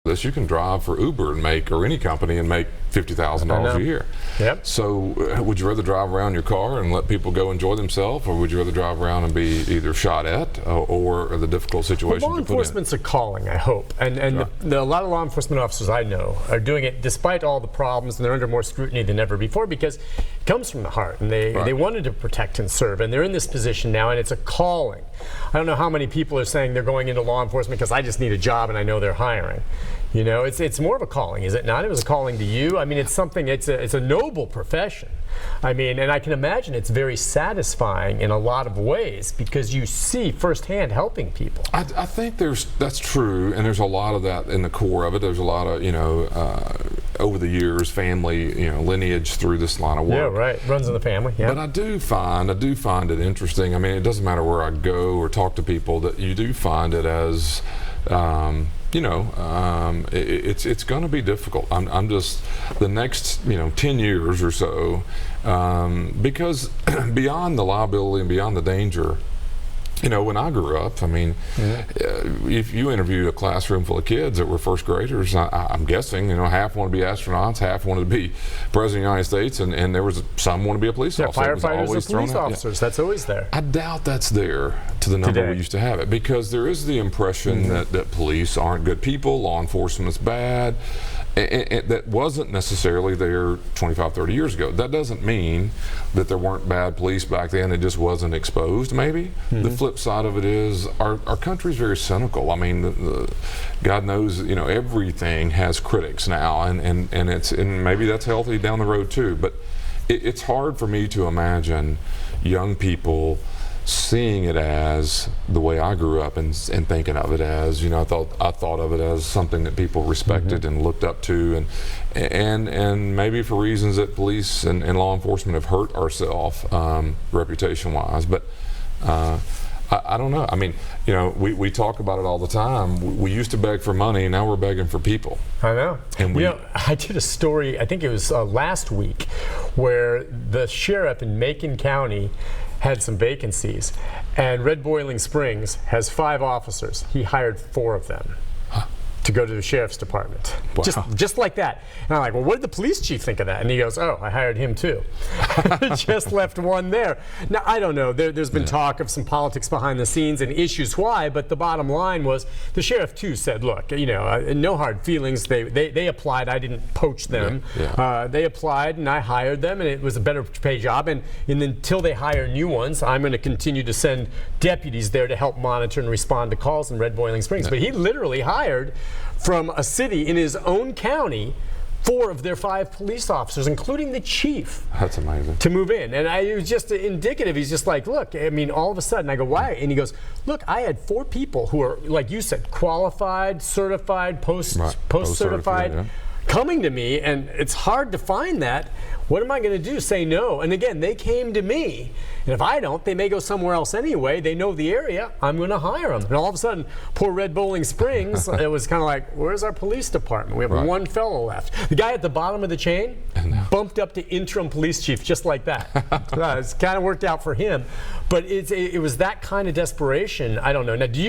this. You can drive for Uber and make, or any company, and make $50,000 a year. Yep. So would you rather drive around your car and let people go enjoy themselves, or would you rather drive around and be either shot at or the difficult situation? Well, law enforcement's a calling, I hope, and a lot of law enforcement officers I know are doing it despite all the problems, and they're under more scrutiny than ever before because it comes from the heart, and they wanted to protect and serve, and they're in this position now, and it's a calling. I don't know how many people are saying they're going into law enforcement because I just need a job and I know they're hiring. You know, it's more of a calling, is it not? It was a calling to you. I mean, it's something. It's a noble profession. I mean, and I can imagine it's very satisfying in a lot of ways because you see firsthand helping people. I think that's true, and there's a lot of that in the core of it. There's a lot of over the years, family lineage through this line of work. Yeah, right. Runs in the family. Yeah. But I do find it interesting. I mean, it doesn't matter where I go or talk to people that you do find it as. It's going to be difficult. I'm just the next 10 years or so, because beyond the liability and beyond the danger. When I grew up, I mean, if you interviewed a classroom full of kids that were first graders, I'm guessing, half want to be astronauts, half wanted to be president of the United States, and there was some want to be a police officer. Firefighters and police officers, that's always there. I doubt that's there to the number we used to have it, because there is the impression that police aren't good people, law enforcement's bad. And that wasn't necessarily there 25, 30 years ago. That doesn't mean that there weren't bad police back then. It just wasn't exposed, maybe. The flip side of it is our country's very cynical. I mean, God knows, everything has critics now, and maybe that's healthy down the road too. But it's hard for me to imagine young people seeing it as the way I grew up and thinking of it as, I thought of it as something that people respected and looked up to, and maybe for reasons that police and law enforcement have hurt ourselves reputation wise. But I don't know. I mean, we talk about it all the time. We used to beg for money, now we're begging for people. I know. And I did a story, I think it was last week, where the sheriff in Macon County had some vacancies, and Red Boiling Springs has 5 officers. He hired 4 of them to go to the sheriff's department. Wow. Just like that. And I'm like, well, what did the police chief think of that? And he goes, oh, I hired him too. Just left 1 there. Now, I don't know. There's been talk of some politics behind the scenes and issues why, but the bottom line was the sheriff too said, look, no hard feelings. They applied. I didn't poach them. They applied and I hired them, and it was a better paid job. And until they hire new ones, I'm going to continue to send deputies there to help monitor and respond to calls in Red Boiling Springs. But he literally hired from a city in his own county 4 of their 5 police officers, including the chief. That's amazing. To move in. And it was just indicative. He's just like, look, I mean, all of a sudden I go, why? And he goes, look, I had 4 people who are, like you said, qualified, certified, post-certified, coming to me, and it's hard to find that. What am I going to do? Say no? And again, they came to me, and if I don't, they may go somewhere else anyway. They know the area. I'm going to hire them. And all of a sudden, poor Red Boiling Springs, it was kind of like, where's our police department? We have 1 fellow left. The guy at the bottom of the chain bumped up to interim police chief just like that. It's kind of worked out for him. But it was that kind of desperation. I don't know. Now, do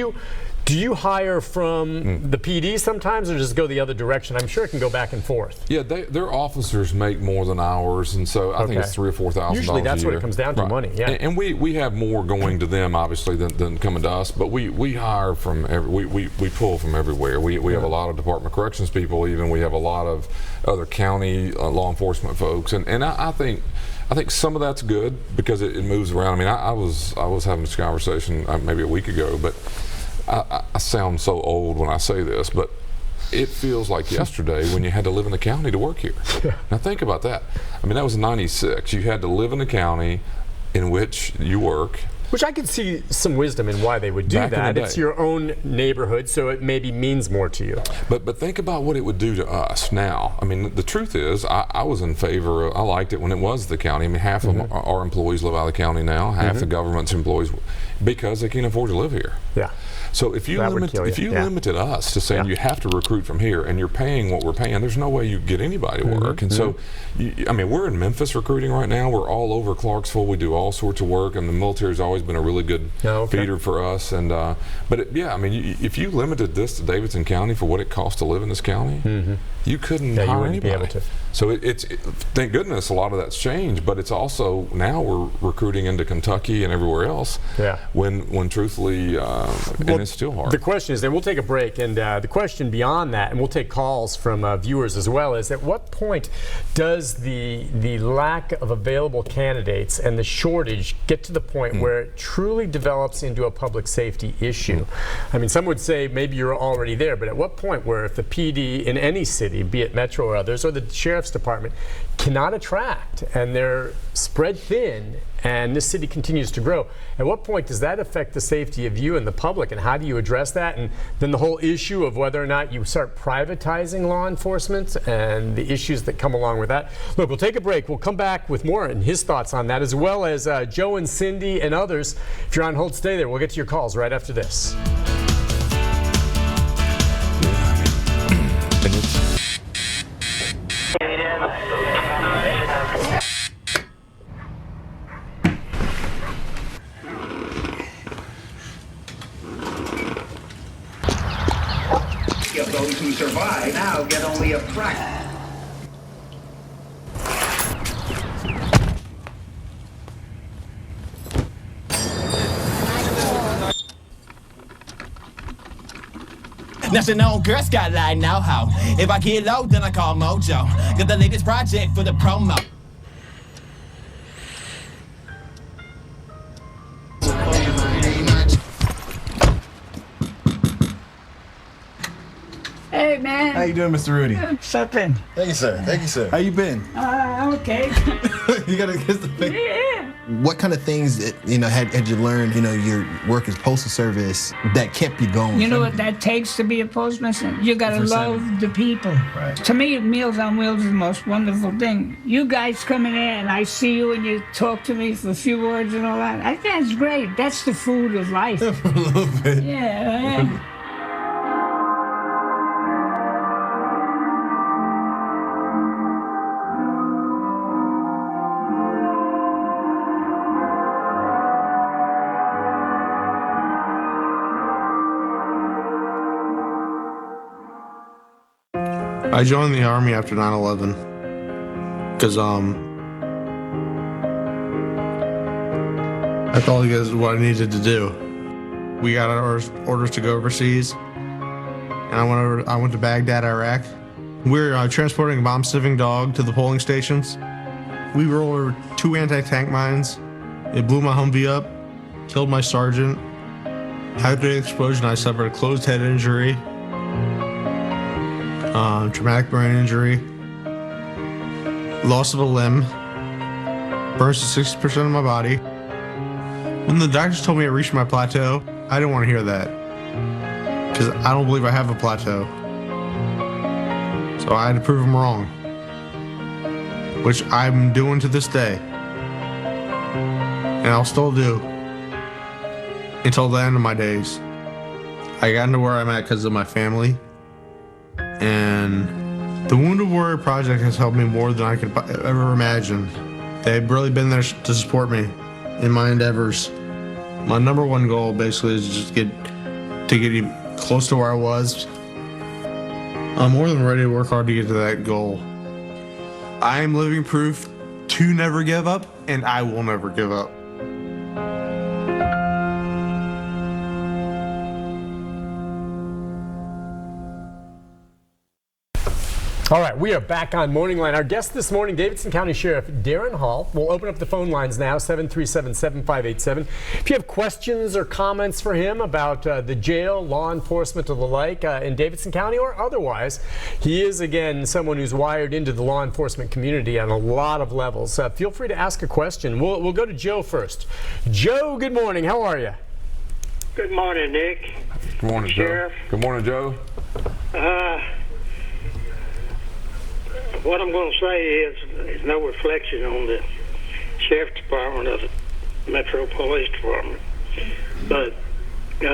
you hire from the PD sometimes, or just go the other direction? I'm sure it can go back and forth. Yeah, their officers make more than ours, and so I think it's $3,000 or $4,000. Usually that's what it comes down to, money. Yeah, and we have more going to them obviously than coming to us. But we hire from we pull from everywhere. We have a lot of Department of Corrections people. Even we have a lot of other county law enforcement folks, and I think some of that's good because it moves around. I mean, I was having this conversation maybe a week ago, but. I sound so old when I say this, but it feels like yesterday when you had to live in the county to work here. Now think about that. I mean, that was in '96. You had to live in the county in which you work. Which I could see some wisdom in why they would do that. It's your own neighborhood, so it maybe means more to you. But think about what it would do to us now. I mean, the truth is, I was in favor. I liked it when it was the county. I mean, half of our employees live out of the county now. Half the government's employees. because they can't afford to live here. Yeah. So if you limited us to saying you have to recruit from here and you're paying what we're paying, there's no way you get anybody to work. And so, I mean, we're in Memphis recruiting right now. We're all over Clarksville. We do all sorts of work, and the military's always been a really good feeder for us. And I mean, if you limited this to Davidson County for what it costs to live in this county, you couldn't hire anybody. Be able to. So thank goodness a lot of that's changed, but it's also now we're recruiting into Kentucky and everywhere else. Yeah. When truthfully, and it's still hard. The question is, then we'll take a break, and the question beyond that, and we'll take calls from viewers as well, is at what point does the lack of available candidates and the shortage get to the point where it truly develops into a public safety issue? I mean, some would say maybe you're already there, but at what point where if the PD in any city, be it Metro or others, or the Sheriff's Department, cannot attract and they're spread thin and this city continues to grow, at what point does that affect the safety of you and the public, and how do you address that? And then the whole issue of whether or not you start privatizing law enforcement and the issues that come along with that. Look, we'll take a break. We'll come back with more and his thoughts on that, as well as Joe and Cindy and others. If you're on hold, stay there. We'll get to your calls right after this. Those who survive now get only a fraction. National Girl Scout line now how. If I get low, then I call Mojo. Got the latest project for the promo. Hey, man. How you doing, Mr. Rudy? Something. Thank you, sir. Thank you, sir. How you been? Okay. You gotta kiss the thing. Yeah. What kind of things, had you learned, your work as postal service that kept you going? You know what that takes to be a postman? You gotta love the people. Right. To me, Meals on Wheels is the most wonderful thing. You guys coming in and I see you and you talk to me for a few words and all that. I think that's great. That's the food of life. For a little bit. Yeah. I joined the Army after 9/11 because I thought it was what I needed to do. We got our orders to go overseas, and I went to Baghdad, Iraq. We were transporting a bomb-sniffing dog to the polling stations. We rolled over 2 anti-tank mines. It blew my Humvee up, killed my sergeant. After the explosion, I suffered a closed head injury. Traumatic brain injury, loss of a limb, burns to 60% of my body. When the doctors told me I reached my plateau, I didn't want to hear that, because I don't believe I have a plateau. So I had to prove them wrong, which I'm doing to this day, and I'll still do until the end of my days. I got into where I'm at because of my family. And the Wounded Warrior Project has helped me more than I could ever imagine. They've really been there to support me in my endeavors. My number one goal basically is just get even close to where I was. I'm more than ready to work hard to get to that goal. I am living proof to never give up, and I will never give up. All right, we are back on Morning Line. Our guest this morning, Davidson County Sheriff Daron Hall. We'll open up the phone lines now, 737-7587. If you have questions or comments for him about the jail, law enforcement, or the like in Davidson County or otherwise, he is, again, someone who's wired into the law enforcement community on a lot of levels. Feel free to ask a question. We'll go to Joe first. Joe, good morning. How are you? Good morning, Nick. Good morning, Sheriff. Joe. Good morning, Joe. What I'm going to say is no reflection on the Sheriff's Department or the Metro Police Department. But, you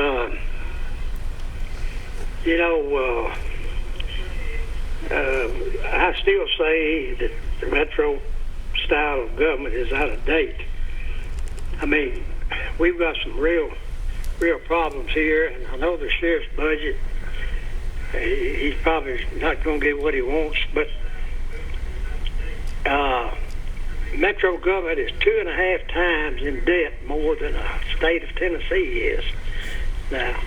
know, I still say that the Metro style of government is out of date. I mean, we've got some real problems here, and I know the sheriff's budget, he's probably not going to get what he wants, but Metro government is 2.5 times in debt more than the state of Tennessee is. Now,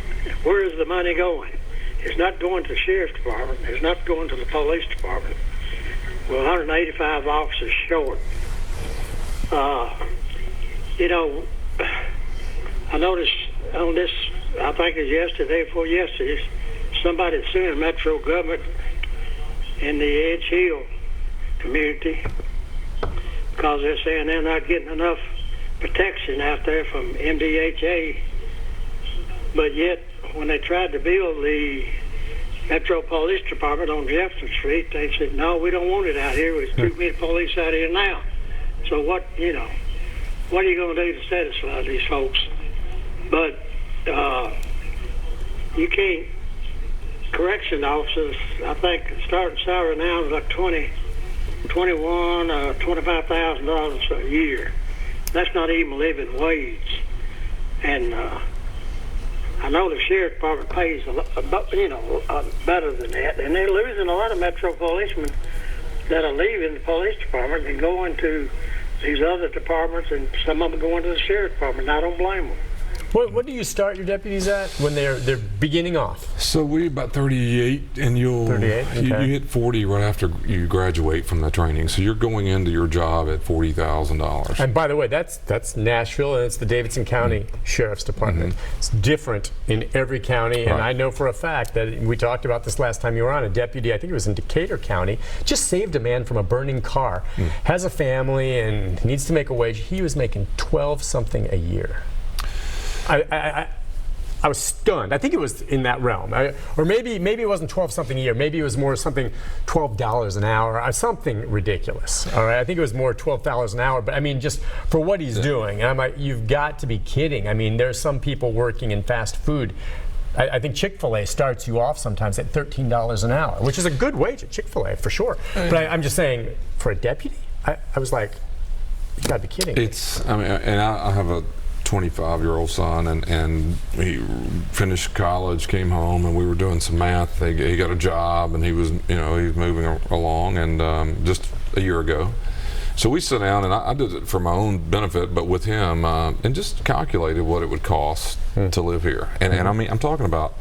where is the money going? It's not going to the sheriff's department. It's not going to the police department. We're 185 officers short. You know, I noticed on this, I think it was yesterday, before yesterday, somebody suing Metro government in the Edge Hill community because they're saying they're not getting enough protection out there from MDHA. But yet, when they tried to build the Metro Police Department on Jefferson Street, they said, no, we don't want it out here. There's too many police out here now. So what are you going to do to satisfy these folks? But you can't, correction officers, I think starting salary now is like $21,000 or $25,000 a year. That's not even living wage. And I know the sheriff department pays better than that, and they're losing a lot of Metro policemen that are leaving the police department and going to these other departments, and some of them going to the sheriff department. I don't blame them. What do you start your deputies at when they're beginning off? So we about 38, and you'll 38, okay. you hit 40 right after you graduate from the training. So you're going into your job at $40,000. And by the way, that's Nashville, and it's the Davidson County Sheriff's Department. It's different in every county, and I know for a fact that we talked about this last time you were on. A deputy, I think it was in Decatur County, just saved a man from a burning car. Has a family and needs to make a wage. He was making $12-something a year. I was stunned. I think it was in that realm, or maybe it wasn't 12-something a year. Maybe it was more something $12 an hour, or something ridiculous. All right, I think it was more $12 an hour. But I mean, just for what he's doing, and I'm like, you've got to be kidding. I mean, there's some people working in fast food. I think Chick-fil-A starts you off sometimes at $13 an hour, which is a good wage at Chick-fil-A for sure. But I'm just saying, for a deputy, I was like, you got to be kidding me. I have a 25-year-old son, and he finished college, came home, and we were doing some math. He got a job, and he was moving along, and just a year ago. So we sat down, and I did it for my own benefit, but with him, and just calculated what it would cost to live here. And I mean, I'm talking about,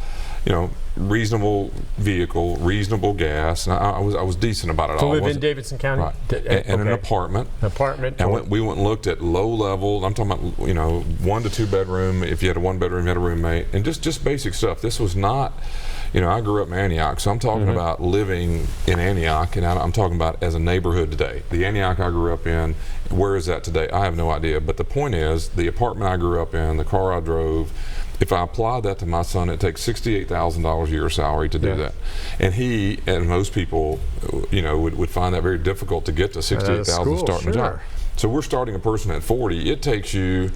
reasonable vehicle, reasonable gas, and I was decent about it. To live in Davidson County? Right. And an apartment. And we went and looked at low level, I'm talking about, 1 to 2 bedroom, if you had a 1 bedroom, you had a roommate, and just basic stuff. This was not, I grew up in Antioch, so I'm talking about living in Antioch, and I'm talking about as a neighborhood today. The Antioch I grew up in, where is that today? I have no idea. But the point is, the apartment I grew up in, the car I drove, if I apply that to my son, it takes $68,000 a year salary to do that. And he, and most people, would find that very difficult to get to $68,000 starting a job. So we're starting a person at 40. It takes you,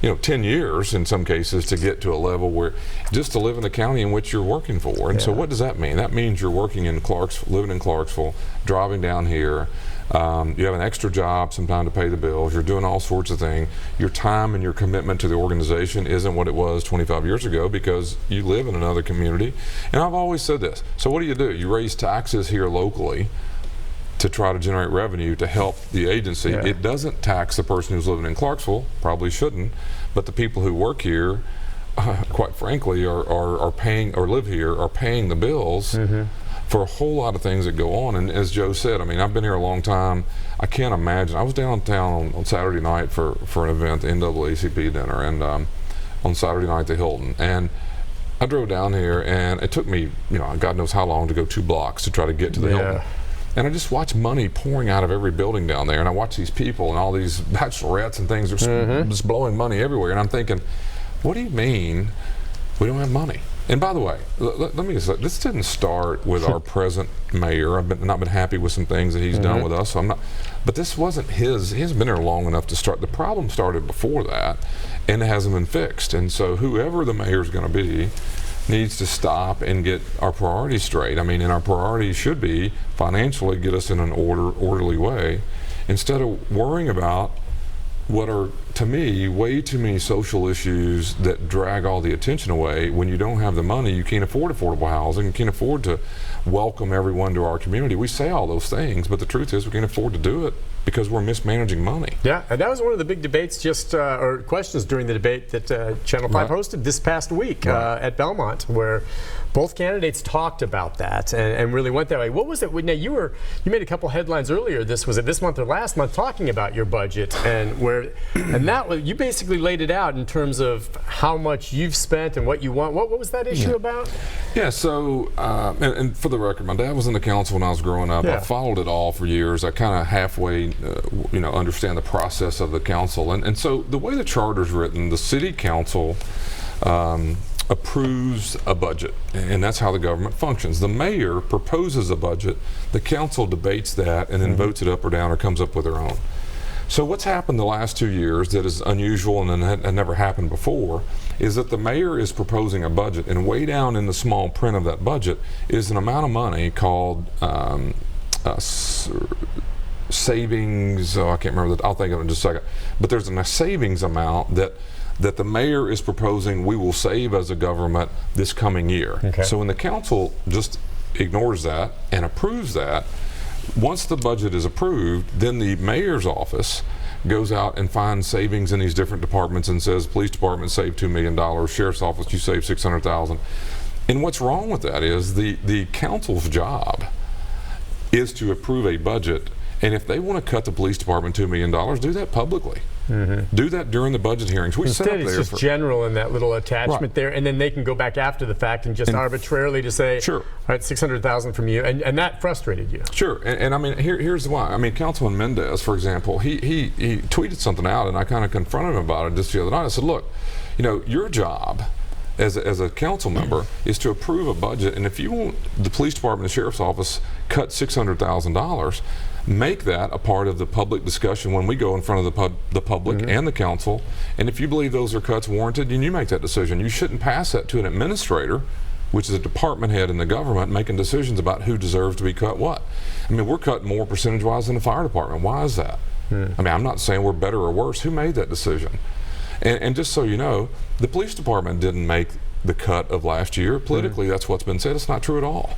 10 years in some cases to get to a level where just to live in the county in which you're working for. And so what does that mean? That means you're working in Clarksville, living in Clarksville, driving down here. You have an extra job sometime to pay the bills. You're doing all sorts of things. Your time and your commitment to the organization isn't what it was 25 years ago because you live in another community. And I've always said this. So what do? You raise taxes here locally to try to generate revenue to help the agency. It doesn't tax the person who's living in Clarksville, probably shouldn't, but the people who work here, quite frankly, are paying, or live here, are paying the bills for a whole lot of things that go on. And as Joe said, I mean, I've been here a long time. I can't imagine. I was downtown on Saturday night for an event, the NAACP dinner, and on Saturday night at the Hilton. And I drove down here, and it took me, God knows how long to go 2 blocks to try to get to the Hilton. And I just watch money pouring out of every building down there, and I watch these people and all these bachelorettes and things are just blowing money everywhere. And I'm thinking, what do you mean we don't have money? And by the way, let me just say, this didn't start with our present mayor. I've not been happy with some things that he's done with us, so I'm not. But this wasn't his. He hasn't been there long enough to start. The problem started before that, and it hasn't been fixed. And so whoever the mayor's going to be needs to stop and get our priorities straight. I mean, and our priorities should be financially get us in an orderly way, instead of worrying about what are, to me, way too many social issues that drag all the attention away. When you don't have the money, you can't afford affordable housing, you can't afford to welcome everyone to our community. We say all those things, but the truth is we can't afford to do it because we're mismanaging money. Yeah, and that was one of the big debates, or questions during the debate that Channel 5 hosted this past week at Belmont, where both candidates talked about that and really went that way. What was it? Now you made a couple headlines earlier. Was it this month or last month, talking about your budget and that was, you basically laid it out in terms of how much you've spent and what you want. What was that issue about? Yeah, so and for the record, my dad was in the council when I was growing up. I followed it all for years. I kind of halfway, understand the process of the council. And so the way the charter's written, the city council approves a budget, and that's how the government functions. The mayor proposes a budget, the council debates that, and then votes it up or down or comes up with their own. So what's happened the last 2 years that is unusual and had never happened before is that the mayor is proposing a budget, and way down in the small print of that budget is an amount of money called savings. I can't remember that. I'll think of it in just a second. But there's a savings amount that the mayor is proposing we will save as a government this coming year. Okay. So when the council just ignores that and approves that, once the budget is approved, then the mayor's office goes out and finds savings in these different departments and says, police department saved $2 million, sheriff's office you saved $600,000. And what's wrong with that is the council's job is to approve a budget, and if they want to cut the police department $2 million, do that publicly. Do that during the budget hearings. Instead, it's just general in that little attachment there, and then they can go back after the fact and just arbitrarily to say, sure, all right, $600,000 from you, and that frustrated you. Sure, and I mean, here's why. I mean, Councilman Mendez, for example, he tweeted something out, and I kind of confronted him about it just the other night. I said, look, your job as a council member is to approve a budget, and if you want the police department and sheriff's office cut $600,000, make that a part of the public discussion when we go in front of the public and the council. And if you believe those are cuts warranted, then you make that decision. You shouldn't pass that to an administrator, which is a department head in the government, making decisions about who deserves to be cut what. I mean, we're cutting more percentage-wise than the fire department. Why is that? I mean, I'm not saying we're better or worse. Who made that decision? And just so you know, the police department didn't make the cut of last year. Politically, that's what's been said. It's not true at all.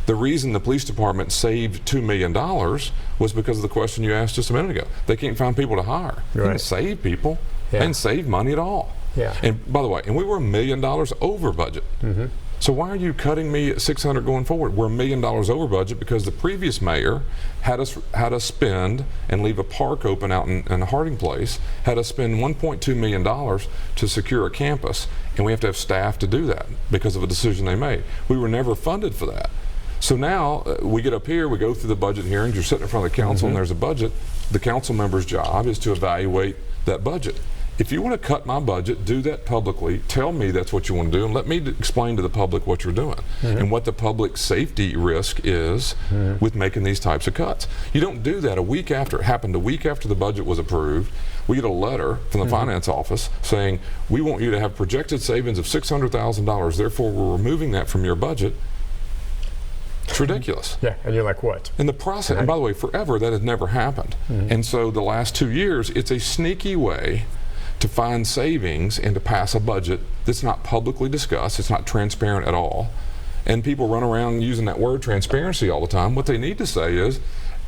The reason the police department saved $2 million was because of the question you asked just a minute ago. They can't find people to hire. They didn't save people. They didn't save money at all. And by the way, and we were $1 million over budget. So why are you cutting me at $600 going forward? We're $1 million over budget because the previous mayor had us spend and leave a park open out in Harding Place, had us spend $1.2 million to secure a campus, and we have to have staff to do that because of a decision they made. We were never funded for that. So now we get up here, we go through the budget hearings, you're sitting in front of the council and there's a budget. The council member's job is to evaluate that budget. If you want to cut my budget, do that publicly. Tell me that's what you want to do, and let me explain to the public what you're doing and what the public safety risk is with making these types of cuts. You don't do that a week after. It happened a week after the budget was approved. We get a letter from the finance office saying, we want you to have projected savings of $600,000, therefore we're removing that from your budget. It's ridiculous. Yeah, and you're like, what? In the process, and by the way, forever that had never happened. And so the last 2 years, it's a sneaky way to find savings and to pass a budget that's not publicly discussed. It's not transparent at all. And people run around using that word transparency all the time. What they need to say is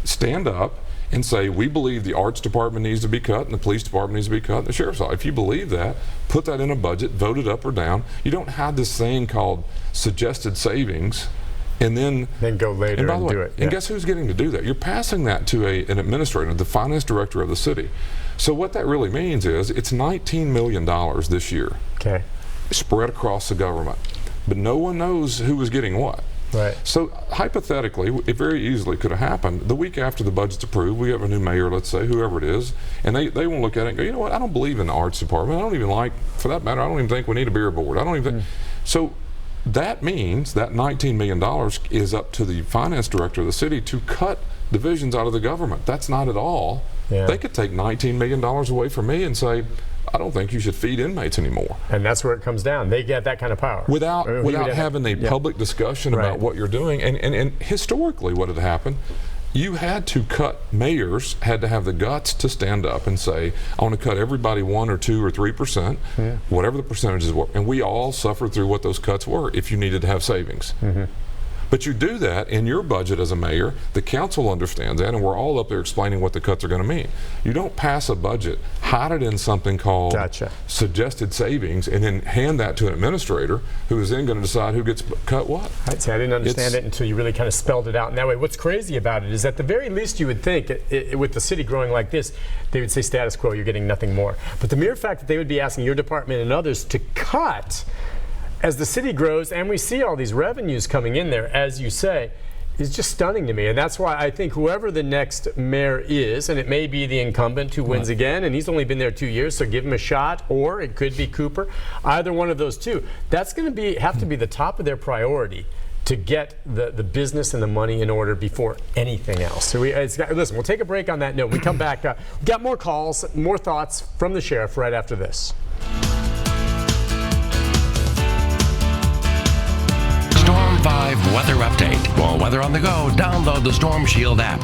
stand up and say, we believe the arts department needs to be cut and the police department needs to be cut and the sheriff's office. If you believe that, put that in a budget, vote it up or down. You don't have this thing called suggested savings and then go later and do it. And guess who's getting to do that? You're passing that to an administrator, the finance director of the city. So what that really means is it's $19 million this year, spread across the government, but no one knows who was getting what. So hypothetically, it very easily could have happened. The week after the budget's approved, we have a new mayor, let's say, whoever it is, and they won't look at it and go, you know what, I don't believe in the arts department. I don't even like, for that matter, I don't even think we need a beer board. I don't even think. So That means that $19 million is up to the finance director of the city to cut divisions out of the government. That's not at all. Yeah. They could take $19 million away from me and say, I don't think you should feed inmates anymore. And that's where it comes down. They get that kind of power. Without having a public discussion about what you're doing. And historically what had happened, you had to cut, mayors had to have the guts to stand up and say, I want to cut everybody 1 or 2 or 3%, whatever the percentages were. And we all suffered through what those cuts were if you needed to have savings. But you do that in your budget as a mayor, the council understands that, and we're all up there explaining what the cuts are going to mean. You don't pass a budget, hide it in something called suggested savings, and then hand that to an administrator who is then going to decide who gets cut what. Right, see, I didn't understand it until you really kind of spelled it out in that way. What's crazy about it is at the very least you would think, with the city growing like this, they would say status quo, you're getting nothing more. But the mere fact that they would be asking your department and others to cut as the city grows, and we see all these revenues coming in there, as you say, is just stunning to me. And that's why I think whoever the next mayor is, and it may be the incumbent who wins again, and he's only been there 2 years, so give him a shot, or it could be Cooper, either one of those two. That's going to have to be the top of their priority to get the business and the money in order before anything else. So listen, we'll take a break on that note. When we come back, we've got more calls, more thoughts from the sheriff right after this. Storm 5 weather update. For weather on the go, download the Storm Shield app.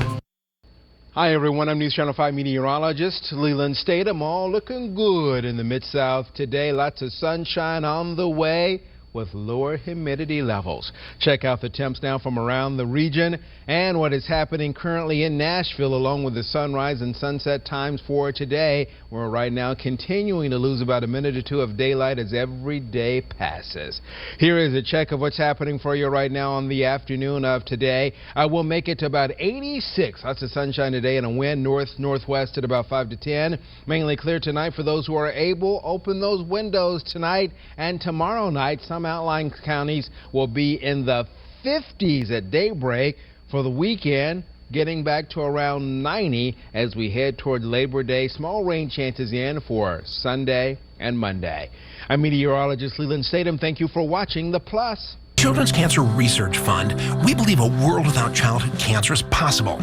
Hi everyone, I'm News Channel 5 meteorologist Leland Statham. All looking good in the Mid-South today. Lots of sunshine on the way with lower humidity levels. Check out the temps now from around the region and what is happening currently in Nashville, along with the sunrise and sunset times for today. We're right now continuing to lose about a minute or two of daylight as every day passes. Here is a check of what's happening for you right now on the afternoon of today. We'll make it to about 86. Lots of sunshine today and a wind north-northwest at about 5 to 10. Mainly clear tonight for those who are able. Open those windows tonight and tomorrow night. Some outlying counties will be in the 50s at daybreak. For the weekend, getting back to around 90 as we head toward Labor Day. Small rain chances in for Sunday and Monday. I'm meteorologist Leland Statham. Thank you for watching The Plus. Children's Cancer Research Fund. We believe a world without childhood cancer is possible,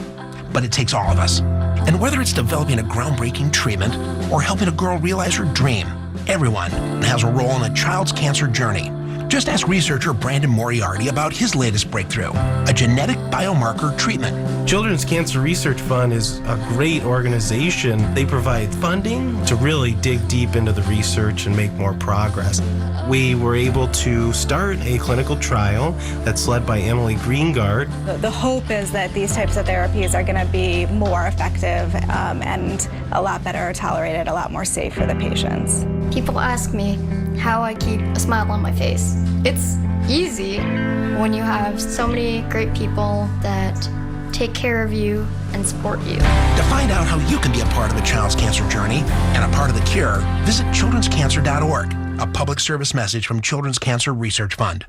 but it takes all of us. And whether it's developing a groundbreaking treatment or helping a girl realize her dream, everyone has a role in a child's cancer journey. Just ask researcher Brandon Moriarty about his latest breakthrough, a genetic biomarker treatment. Children's Cancer Research Fund is a great organization. They provide funding to really dig deep into the research and make more progress. We were able to start a clinical trial that's led by Emily Greengard. The hope is that these types of therapies are going to be more effective and a lot better tolerated, a lot more safe for the patients. People ask me how I keep a smile on my face. It's easy when you have so many great people that take care of you and support you. To find out how you can be a part of a child's cancer journey and a part of the cure, visit childrenscancer.org, a public service message from Children's Cancer Research Fund.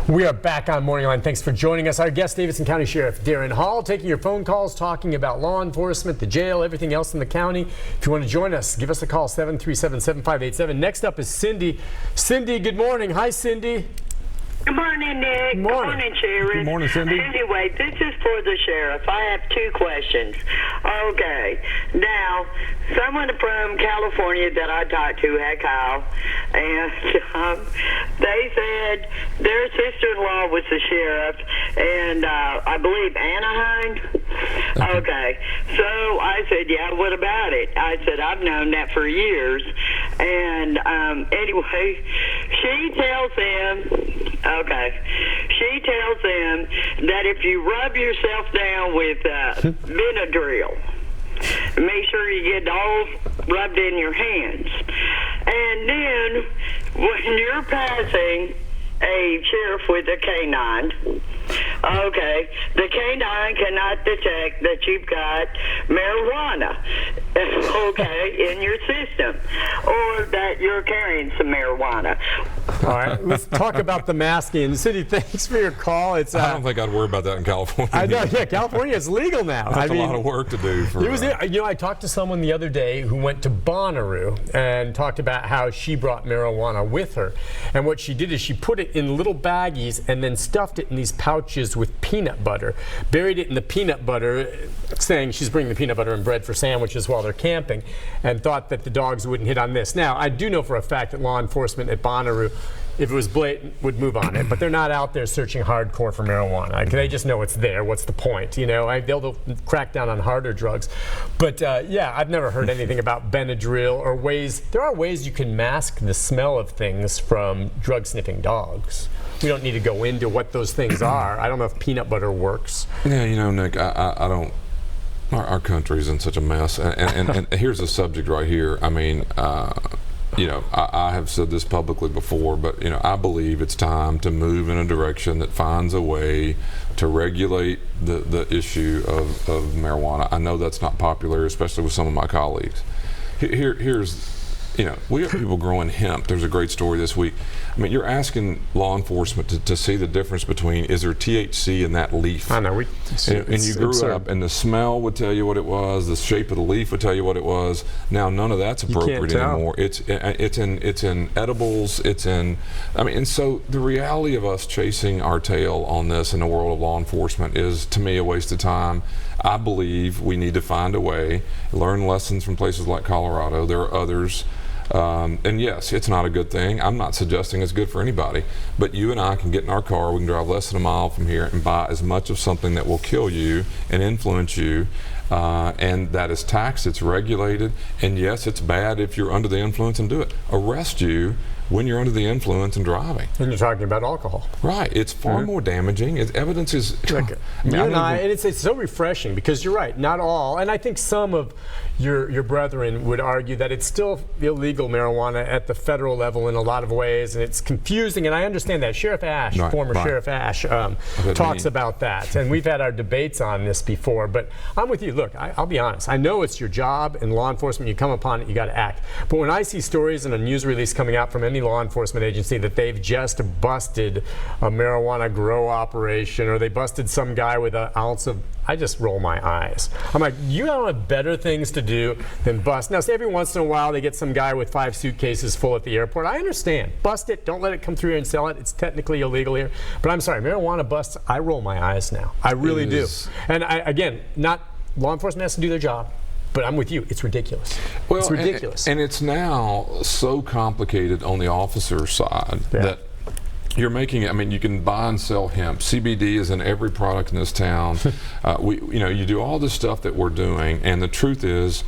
We are back on Morning Line. Thanks for joining us. Our guest, Davidson County Sheriff Daron Hall, taking your phone calls, talking about law enforcement, the jail, everything else in the county. If you want to join us, give us a call, 737-7587. Next up is Cindy. Cindy, good morning. Hi, Cindy. Good morning, Nick. Good morning. Good morning, Sheriff. Good morning, Cindy. Anyway, this is for the sheriff. I have two questions. Okay. Now, someone from California that I talked to had called, and they said their sister-in-law was the sheriff, and I believe Anaheim. Okay. So I said, yeah, what about it? I said, I've known that for years. And anyway, she tells them that if you rub yourself down with Benadryl, make sure you get it all rubbed in your hands. And then when you're passing a sheriff with a canine, okay, the canine cannot detect that you've got marijuana. okay, in your system, or that you're carrying some marijuana. All right, let's talk about the masking. City, thanks for your call. I don't think I'd worry about that in California. I know, yeah, California is legal now. That's a lot of work to do. I talked to someone the other day who went to Bonnaroo and talked about how she brought marijuana with her. And what she did is she put it in little baggies and then stuffed it in these pouches with peanut butter, buried it in the peanut butter, saying she's bringing the peanut butter and bread for sandwiches while they're camping, and thought that the dogs wouldn't hit on this. Now, I do know for a fact that law enforcement at Bonnaroo, if it was blatant, would move on it, but they're not out there searching hardcore for marijuana. They just know it's there. What's the point? They'll crack down on harder drugs. But yeah, I've never heard anything about Benadryl or ways. There are ways you can mask the smell of things from drug sniffing dogs. We don't need to go into what those things are. I don't know if peanut butter works. Yeah, Nick, I don't. Our country's in such a mess, and here's a subject right here. I mean. I have said this publicly before, but I believe it's time to move in a direction that finds a way to regulate the issue of marijuana. I know that's not popular, especially with some of my colleagues. Here's we have people growing hemp. There's a great story this week. I mean, you're asking law enforcement to see the difference between, is there THC in that leaf? I know. And you grew up, and the smell would tell you what it was. The shape of the leaf would tell you what it was. Now, none of that's appropriate anymore. It's in edibles. And so the reality of us chasing our tail on this in the world of law enforcement is, to me, a waste of time. I believe we need to find a way, learn lessons from places like Colorado. There are others. And yes, it's not a good thing. I'm not suggesting it's good for anybody. But you and I can get in our car, we can drive less than a mile from here and buy as much of something that will kill you and influence you. And that is taxed, it's regulated. And yes, it's bad if you're under the influence and do it. Arrest you when you're under the influence and driving. And you're talking about alcohol. Right. It's far more damaging. Evidence is... and it's so refreshing because you're right, not all. And I think some of your brethren would argue that it's still illegal marijuana at the federal level in a lot of ways, and it's confusing, and I understand that. Sheriff Ash, former Sheriff Ash, talks about that. And we've had our debates on this before, but I'm with you. Look, I'll be honest. I know it's your job in law enforcement. You come upon it, you got to act. But when I see stories in a news release coming out from any law enforcement agency that they've just busted a marijuana grow operation, or they busted some guy with an ounce of, I just roll my eyes. I'm like, you don't have better things to do than bust. Now, say every once in a while they get some guy with 5 suitcases full at the airport. I understand. Bust it. Don't let it come through here and sell it. It's technically illegal here. But I'm sorry, marijuana busts, I roll my eyes now. I really do. And again, not law enforcement has to do their job. But I'm with you. It's ridiculous. Well, it's ridiculous. And it's now so complicated on the officer side that you're making it. I mean, you can buy and sell hemp. CBD is in every product in this town. You do all this stuff that we're doing, and the truth is,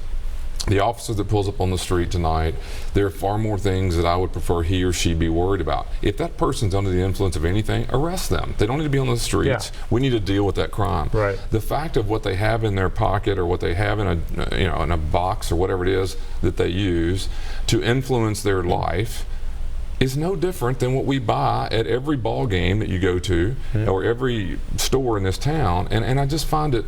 the officer that pulls up on the street tonight, there are far more things that I would prefer he or she be worried about. If that person's under the influence of anything, arrest them. They don't need to be on the streets. Yeah. We need to deal with that crime. Right. The fact of what they have in their pocket or what they have in a box or whatever it is that they use to influence their life is no different than what we buy at every ball game that you go to or every store in this town. And I just find it.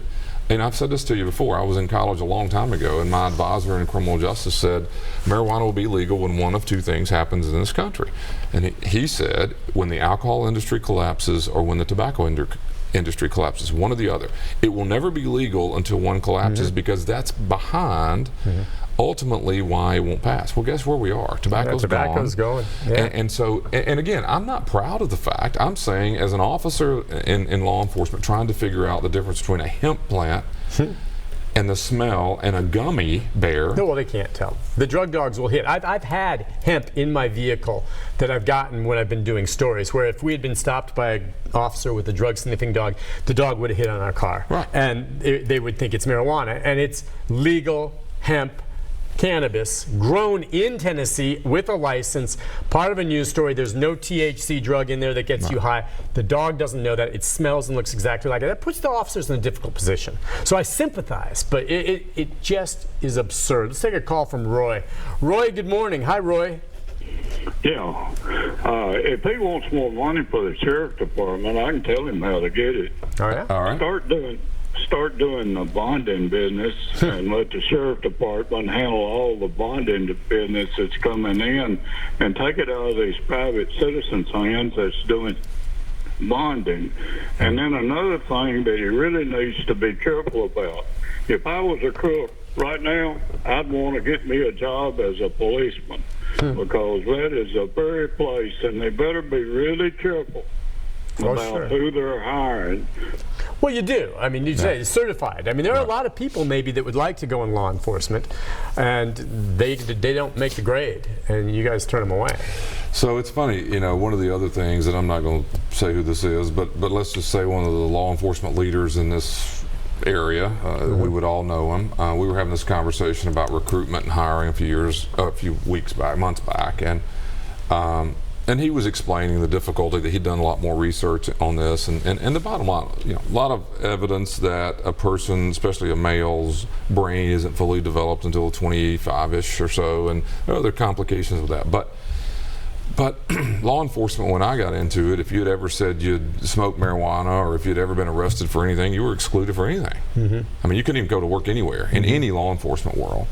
And I've said this to you before. I was in college a long time ago, and my advisor in criminal justice said marijuana will be legal when one of two things happens in this country. And he said when the alcohol industry collapses or when the tobacco industry collapses, one or the other. It will never be legal until one collapses because that's behind ultimately why it won't pass. Well, guess where we are? Tobacco's going. Yeah. And again, I'm not proud of the fact. I'm saying as an officer in law enforcement trying to figure out the difference between a hemp plant and the smell and a gummy bear. No, well, they can't tell. The drug dogs will hit. I've had hemp in my vehicle that I've gotten when I've been doing stories where if we had been stopped by an officer with a drug sniffing dog, the dog would have hit on our car. Right. And they would think it's marijuana. And it's legal hemp cannabis grown in Tennessee with a license. Part of a news story, there's no THC drug in there that gets you high. The dog doesn't know that. It smells and looks exactly like it. That puts the officers in a difficult position. So I sympathize, but it just is absurd. Let's take a call from Roy. Roy, good morning. Hi, Roy. Yeah. If he wants more money for the sheriff department, I can tell him how to get it. Oh, yeah? All right. start doing the bonding business and let the sheriff department handle all the bonding business that's coming in, and take it out of these private citizens' hands that's doing bonding. And then another thing that he really needs to be careful about, if I was a crook right now, I'd want to get me a job as a policeman, because that is the very place, and they better be really careful about who they're hiring. Well, you do. I mean, you say it's certified. I mean, there are a lot of people maybe that would like to go in law enforcement, and they don't make the grade, and you guys turn them away. So it's funny, you know, one of the other things, and I'm not going to say who this is, but let's just say one of the law enforcement leaders in this area, we would all know him. We were having this conversation about recruitment and hiring a few months back, and he was explaining the difficulty that he'd done a lot more research on this, and the bottom line, you know, a lot of evidence that a person, especially a male's brain, isn't fully developed until 25-ish or so, and there are other complications with that. But law enforcement, when I got into it, if you'd ever said you'd smoked marijuana or if you'd ever been arrested for anything, you were excluded for anything. I mean, you couldn't even go to work anywhere in any law enforcement world.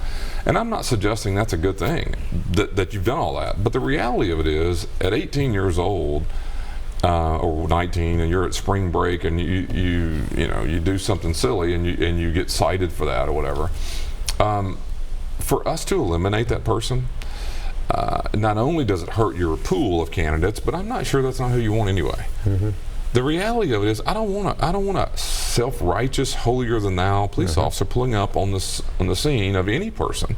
And I'm not suggesting that's a good thing, that you've done all that. But the reality of it is, at 18 years old, or 19, and you're at spring break, and you do something silly, and you get cited for that or whatever. For us to eliminate that person, not only does it hurt your pool of candidates, but I'm not sure that's not who you want anyway. The reality of it is, I don't want a self-righteous, holier-than-thou police officer pulling up on the scene of any person.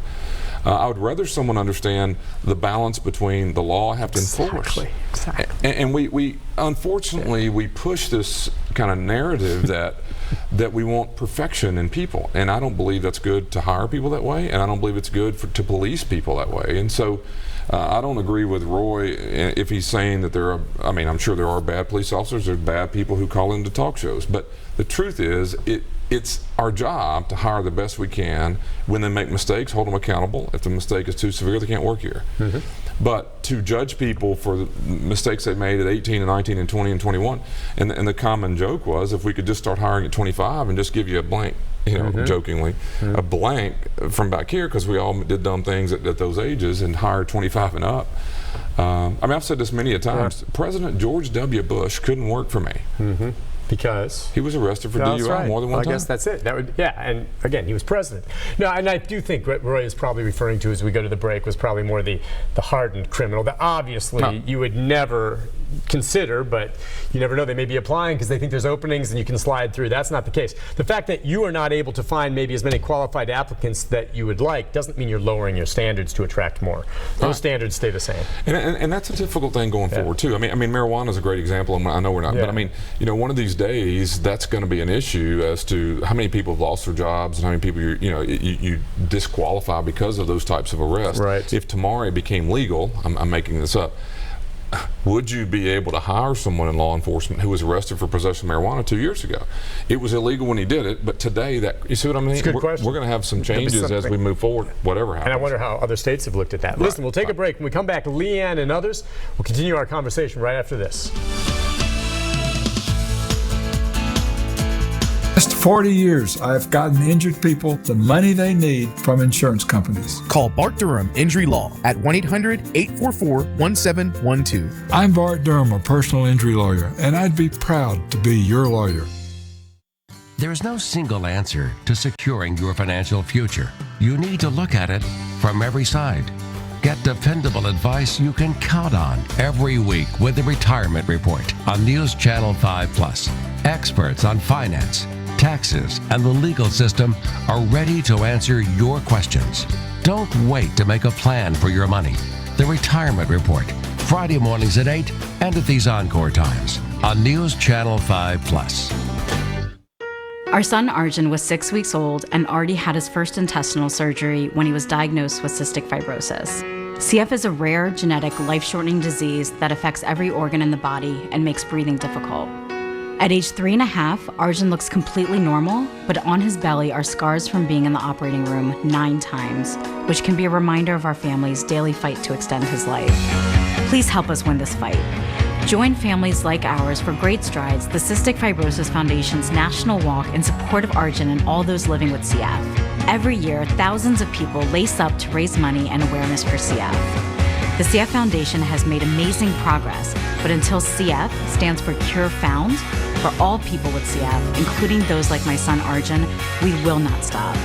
I would rather someone understand the balance between the law I have to enforce. Exactly. And we unfortunately we push this kind of narrative that we want perfection in people, and I don't believe that's good to hire people that way, and I don't believe it's good to police people that way. And so I don't agree with Roy if he's saying that I'm sure there are bad police officers, there's bad people who call into talk shows, but the truth is it's our job to hire the best we can. When they make mistakes, hold them accountable. If the mistake is too severe, they can't work here. But to judge people for the mistakes they made at 18 and 19 and 20 and 21, and the common joke was, if we could just start hiring at 25 and just give you a blank, jokingly, a blank from back here, because we all did dumb things at those ages, and hired 25 and up. I mean, I've said this many a times. President George W. Bush couldn't work for me. Because he was arrested for DUI more than one time. I guess that's it. And again, he was president. No, and I do think what Roy is probably referring to as we go to the break was probably more the hardened criminal that obviously you would never consider, but you never know, they may be applying because they think there's openings and you can slide through. That's not the case. The fact that you are not able to find maybe as many qualified applicants that you would like doesn't mean you're lowering your standards to attract more. Those standards stay the same. And that's a difficult thing going forward too. I mean, marijuana is a great example, and I know we're not, but I mean, one of these days that's going to be an issue as to how many people have lost their jobs and how many people you disqualify because of those types of arrests. Right. If tomorrow it became legal, I'm making this up, would you be able to hire someone in law enforcement who was arrested for possession of marijuana 2 years ago? It was illegal when he did it, but today you see what I mean? It's a good question. We're going to have some changes as we move forward, whatever happens. And I wonder how other states have looked at that. Listen, we'll take a break. When we come back, Leanne and others, we'll continue our conversation right after this. Last 40 years, I have gotten injured people the money they need from insurance companies. Call Bart Durham Injury Law at 1-800-844-1712. I'm Bart Durham, a personal injury lawyer, and I'd be proud to be your lawyer. There is no single answer to securing your financial future. You need to look at it from every side. Get dependable advice you can count on every week with the Retirement Report on News Channel 5+. Experts on finance, taxes, and the legal system are ready to answer your questions. Don't wait to make a plan for your money. The Retirement Report, Friday mornings at 8 and at these encore times on News Channel 5+. Our son Arjun was 6 weeks old and already had his first intestinal surgery when he was diagnosed with cystic fibrosis. CF is a rare, genetic, life-shortening disease that affects every organ in the body and makes breathing difficult. At age 3.5, Arjun looks completely normal, but on his belly are scars from being in the operating room 9 times, which can be a reminder of our family's daily fight to extend his life. Please help us win this fight. Join families like ours for great strides, the Cystic Fibrosis Foundation's national walk in support of Arjun and all those living with CF. Every year, thousands of people lace up to raise money and awareness for CF. The CF Foundation has made amazing progress, but until CF stands for Cure Found, for all people with CF, including those like my son Arjun, we will not stop.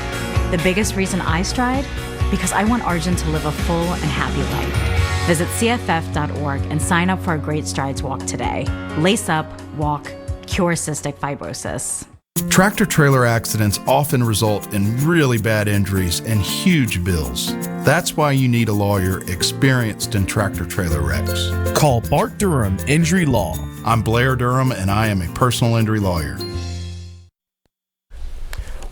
The biggest reason I stride? Because I want Arjun to live a full and happy life. Visit CFF.org and sign up for a Great Strides Walk today. Lace up, walk, cure cystic fibrosis. Tractor-trailer accidents often result in really bad injuries and huge bills. That's why you need a lawyer experienced in tractor-trailer wrecks. Call Bart Durham Injury Law. I'm Blair Durham, and I am a personal injury lawyer.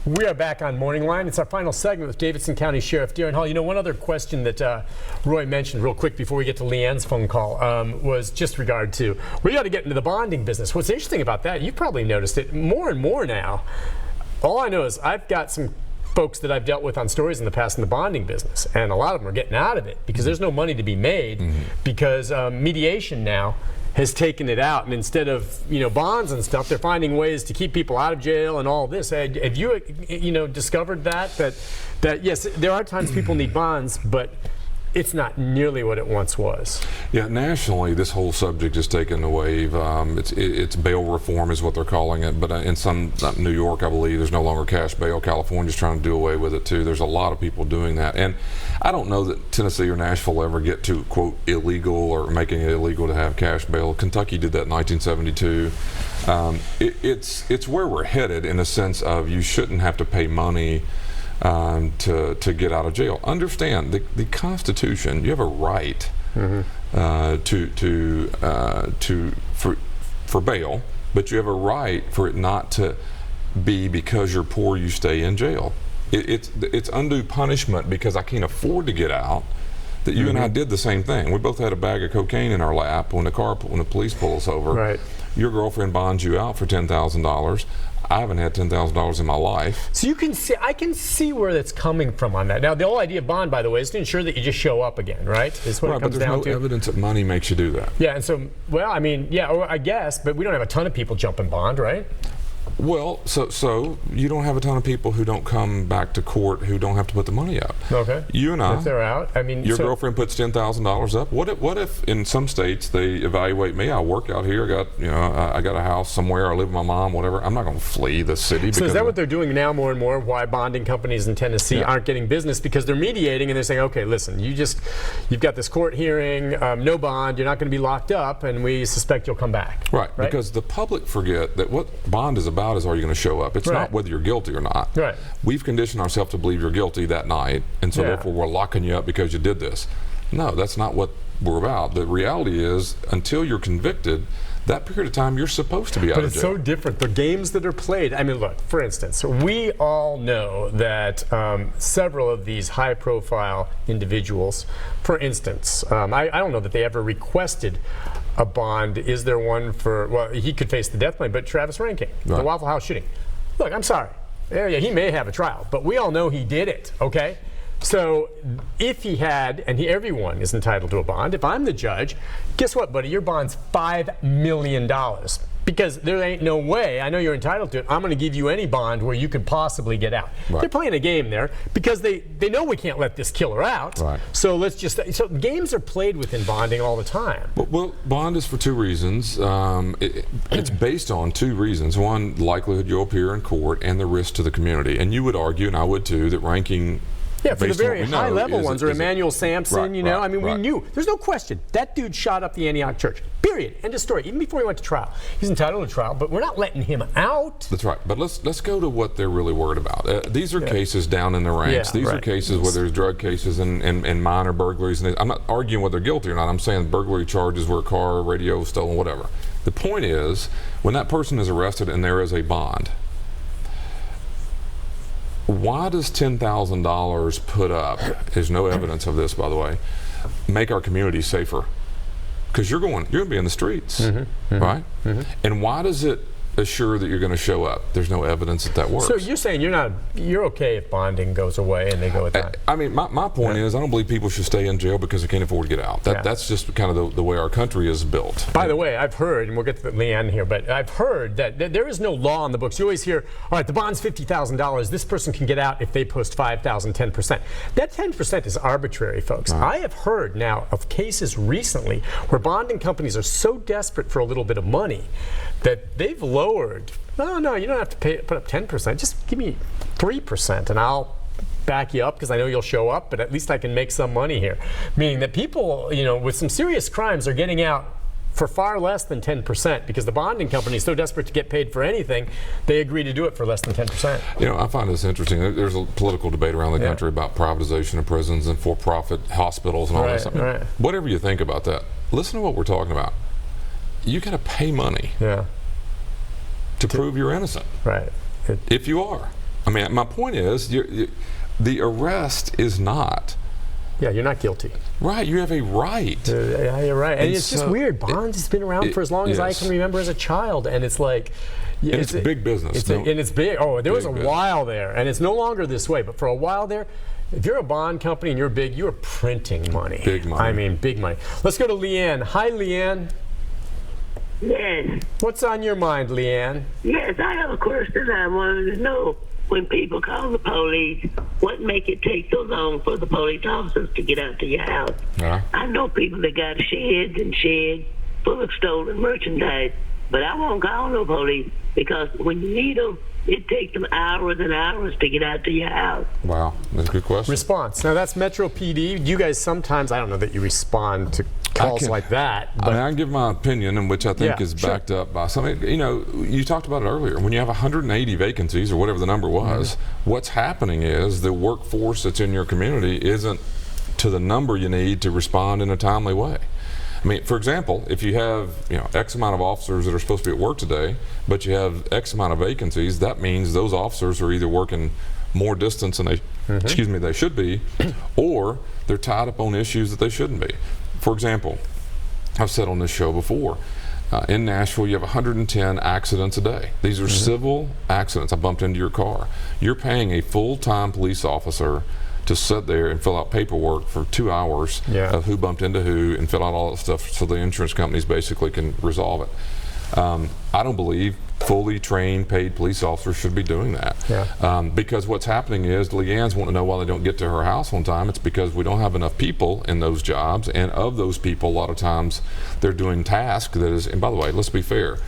We are back on Morning Line. It's our final segment with Davidson County Sheriff Daron Hall. You know, one other question that Roy mentioned real quick before we get to Leanne's phone call was just regard to, we got to get into the bonding business. What's interesting about that, you've probably noticed it more and more now. All I know is I've got some folks that I've dealt with on stories in the past in the bonding business, and a lot of them are getting out of it because there's no money to be made because mediation now has taken it out, and instead of bonds and stuff, they're finding ways to keep people out of jail and all this. Have you discovered that yes, there are times people need bonds, but it's not nearly what it once was. Yeah, nationally, this whole subject is taking the wave. It's bail reform is what they're calling it, but in New York, I believe, there's no longer cash bail. California's trying to do away with it too. There's a lot of people doing that, and I don't know that Tennessee or Nashville ever get to quote illegal or making it illegal to have cash bail. Kentucky did that in 1972. It's where we're headed in the sense of you shouldn't have to pay money to get out of jail. Understand the Constitution. You have a right for bail, but you have a right for it not to be because you're poor you stay in jail. It's undue punishment because I can't afford to get out. That you and I did the same thing. We both had a bag of cocaine in our lap when the police pull us over. Right. Your girlfriend bonds you out for $10,000. I haven't had $10,000 in my life. So I can see where that's coming from on that. Now, the whole idea of bond, by the way, is to ensure that you just show up again, right? Is what it comes down to. But there's no evidence that money makes you do that. Yeah, and so, well, I mean, yeah, I guess, but we don't have a ton of people jumping bond, right? Well, so you don't have a ton of people who don't come back to court who don't have to put the money up. Okay. You and I. If they're out, I mean, your girlfriend puts $10,000 up. What if in some states they evaluate me? I work out here. I got a house somewhere. I live with my mom. Whatever. I'm not going to flee the city. So is that what they're doing now more and more? Why bonding companies in Tennessee aren't getting business because they're mediating and they're saying, okay, listen, you've got this court hearing, no bond. You're not going to be locked up, and we suspect you'll come back. Right. Because the public forget that what bond is about is are you going to show up? It's not whether you're guilty or not. Right. We've conditioned ourselves to believe you're guilty that night, and so therefore we're locking you up because you did this. No, that's not what we're about. The reality is, until you're convicted, that period of time you're supposed to be out of jail. But it's so different. The games that are played. I mean, look, for instance, we all know that several of these high-profile individuals, for instance, I don't know that they ever requested a bond. Is there one for, well, he could face the death penalty, but Travis Rankin, the Waffle House shooting. Look, I'm sorry. Yeah, he may have a trial, but we all know he did it, okay? So if he had, and everyone is entitled to a bond, if I'm the judge, guess what, buddy? Your bond's $5 million. Because there ain't no way, I know you're entitled to it, I'm going to give you any bond where you could possibly get out. Right. They're playing a game there because they know we can't let this killer out. Right. So so games are played within bonding all the time. Well, bond is for two reasons. It's based on two reasons. One, likelihood you'll appear in court, and the risk to the community. And you would argue, and I would too, that ranking. Yeah, for the very high-level ones, or Emmanuel Sampson, we knew. There's no question. That dude shot up the Antioch church. Period. End of story. Even before he went to trial. He's entitled to trial, but we're not letting him out. That's right. But let's go to what they're really worried about. These are cases down in the ranks. These are cases where there's drug cases and minor burglaries. And I'm not arguing whether they're guilty or not. I'm saying burglary charges where a car, radio, stolen, whatever. The point is, when that person is arrested and there is a bond, why does $10,000 put up, there's no evidence of this, by the way, make our community safer? Because you're going to be in the streets, right? And why does it assure that you're going to show up. There's no evidence that that works. So you're saying you're okay if bonding goes away and they go with that? I mean, my point is, I don't believe people should stay in jail because they can't afford to get out. That's just kind of the way our country is built. By the way, I've heard, and we'll get to Leanne here, but I've heard that there is no law on the books. You always hear, all right, the bond's $50,000. This person can get out if they post 5,000, 10%. That 10% is arbitrary, folks. Right. I have heard now of cases recently where bonding companies are so desperate for a little bit of money that they've lowered, no, you don't have to put up 10%. Just give me 3% and I'll back you up because I know you'll show up, but at least I can make some money here. Meaning that people, with some serious crimes are getting out for far less than 10% because the bonding company is so desperate to get paid for anything, they agree to do it for less than 10%. I find this interesting. There's a political debate around the country about privatization of prisons and for-profit hospitals and all this. Whatever you think about that, listen to what we're talking about. You got to pay money to prove you're innocent. Right. If you are. I mean, my point is, the arrest is not. Yeah, you're not guilty. Right, you have a right. Yeah, you're right. And it's just weird. Bonds has been around for as long as I can remember as a child, and it's like... it's big business. And it's big. Oh, there was a while there, and it's no longer this way, but for a while there, if you're a bond company and you're big, you're printing money. Big money. I mean, big money. Let's go to Leanne. Hi, Leanne. Yes. What's on your mind, Leanne? Yes, I have a question I wanted to know. When people call the police, what make it take so long for the police officers to get out to your house? I know people that got sheds and sheds full of stolen merchandise, but I won't call no police because when you need them, it takes them hours and hours to get out to your house. Wow, that's a good question. Response. Now that's Metro PD. You guys sometimes, I don't know that you respond to calls like that. But I can give my opinion, and which I think is backed up by something. You talked about it earlier. When you have 180 vacancies or whatever the number was, what's happening is the workforce that's in your community isn't to the number you need to respond in a timely way. I mean, for example, if you have X amount of officers that are supposed to be at work today, but you have X amount of vacancies, that means those officers are either working more distance than they should be, or they're tied up on issues that they shouldn't be. For example, I've said on this show before, in Nashville you have 110 accidents a day. These are civil accidents. I bumped into your car. You're paying a full-time police officer to sit there and fill out paperwork for 2 hours of who bumped into who and fill out all that stuff so the insurance companies basically can resolve it. I don't believe fully trained, paid police officers should be doing that. Because what's happening is Leanne's wanting to know why they don't get to her house on time. It's because we don't have enough people in those jobs, and of those people, a lot of times they're doing tasks that is, and by the way, let's be fair,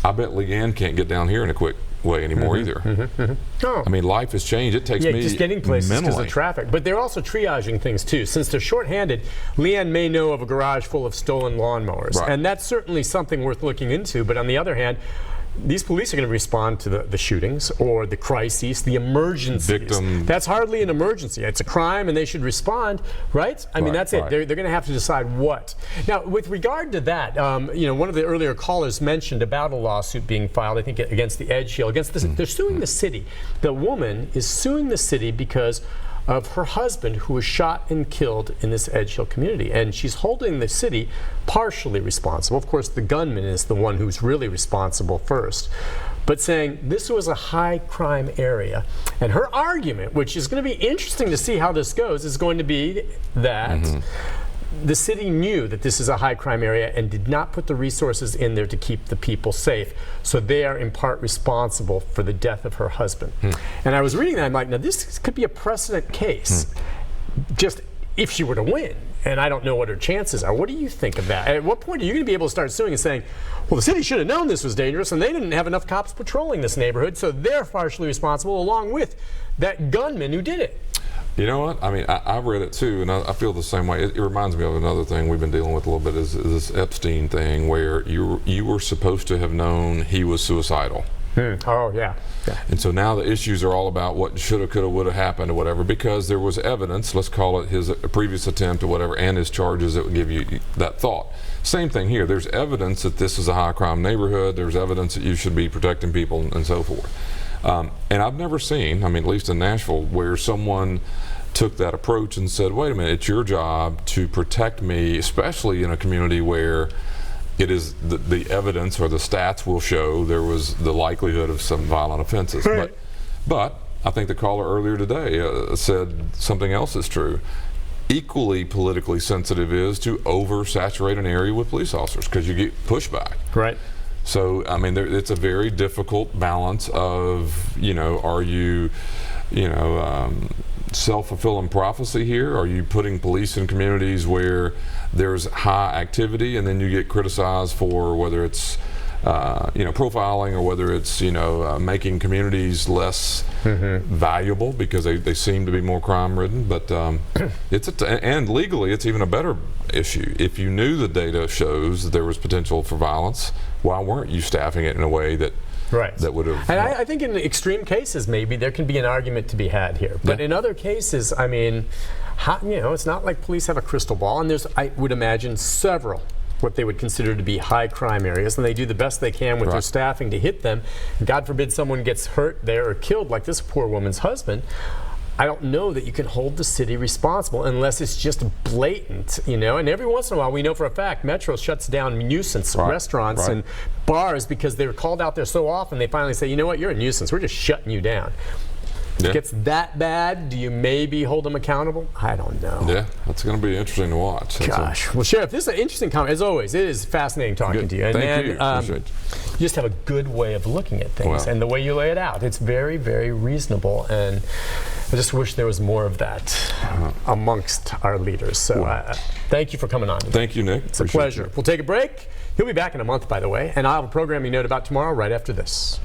I bet Leanne can't get down here in a quick way anymore either. I mean, life has changed. It takes me just getting places because of traffic. But they're also triaging things too. Since they're shorthanded, Leanne may know of a garage full of stolen lawnmowers, and that's certainly something worth looking into. But on the other hand, these police are going to respond to the shootings or the crises, the emergencies. That's hardly an emergency. It's a crime and they should respond, right? I mean, that's it. They're going to have to decide what. Now, with regard to that, one of the earlier callers mentioned about a lawsuit being filed, I think, against the Edge Hill. They're suing the city. The woman is suing the city because of her husband who was shot and killed in this Edge Hill community. And she's holding the city partially responsible. Of course, the gunman is the one who's really responsible first. But saying this was a high crime area. And her argument, which is going to be interesting to see how this goes, is going to be that the city knew that this is a high crime area and did not put the resources in there to keep the people safe. So they are in part responsible for the death of her husband. And I was reading that, I'm like, now this could be a precedent case, just if she were to win. And I don't know what her chances are. What do you think of that? At what point are you going to be able to start suing and saying, well, the city should have known this was dangerous and they didn't have enough cops patrolling this neighborhood, so they're partially responsible along with that gunman who did it? You know what? I mean, I read it too, and I feel the same way. It reminds me of another thing we've been dealing with a little bit, is this Epstein thing, where you were supposed to have known he was suicidal. Oh, yeah. And so now the issues are all about what shoulda, coulda, woulda happened or whatever, because there was evidence, let's call it his previous attempt or whatever, and his charges that would give you that thought. Same thing here. There's evidence that this is a high crime neighborhood. There's evidence that you should be protecting people and so forth. And I've never seen, I mean, at least in Nashville, where someone took that approach and said, wait a minute, it's your job to protect me, especially in a community where it is the evidence or the stats will show there was the likelihood of some violent offenses. Right. But I think the caller earlier today said something else is true. Equally politically sensitive is to oversaturate an area with police officers because you get pushback. Right. So, I mean, it's a very difficult balance of, are you, self-fulfilling prophecy here? Are you putting police in communities where there's high activity and then you get criticized for whether it's profiling or whether it's making communities less valuable because they seem to be more crime-ridden? But and legally it's even a better issue. If you knew the data shows that there was potential for violence, why weren't you staffing it in a way that would have? And I think in extreme cases maybe there can be an argument to be had here, but in other cases, I mean, it's not like police have a crystal ball, and there's, I would imagine, several what they would consider to be high crime areas, and they do the best they can with their staffing to hit them. God forbid someone gets hurt there or killed, like this poor woman's husband. I don't know that you can hold the city responsible unless it's just blatant, and every once in a while we know for a fact Metro shuts down nuisance restaurants and bars because they were called out there so often they finally say, you know what, you're a nuisance, we're just shutting you down. If it gets that bad, do you maybe hold them accountable? I don't know. Yeah, that's going to be interesting to watch. Gosh. Well, Sheriff, this is an interesting comment. As always, it is fascinating talking to you. And Thank you. Appreciate it. You just have a good way of looking at things and the way you lay it out. It's very, very reasonable. And I just wish there was more of that amongst our leaders. So thank you for coming on. Thank you, Nick. It's a pleasure. We'll take a break. He'll be back in a month, by the way. And I'll have a programming note about tomorrow right after this.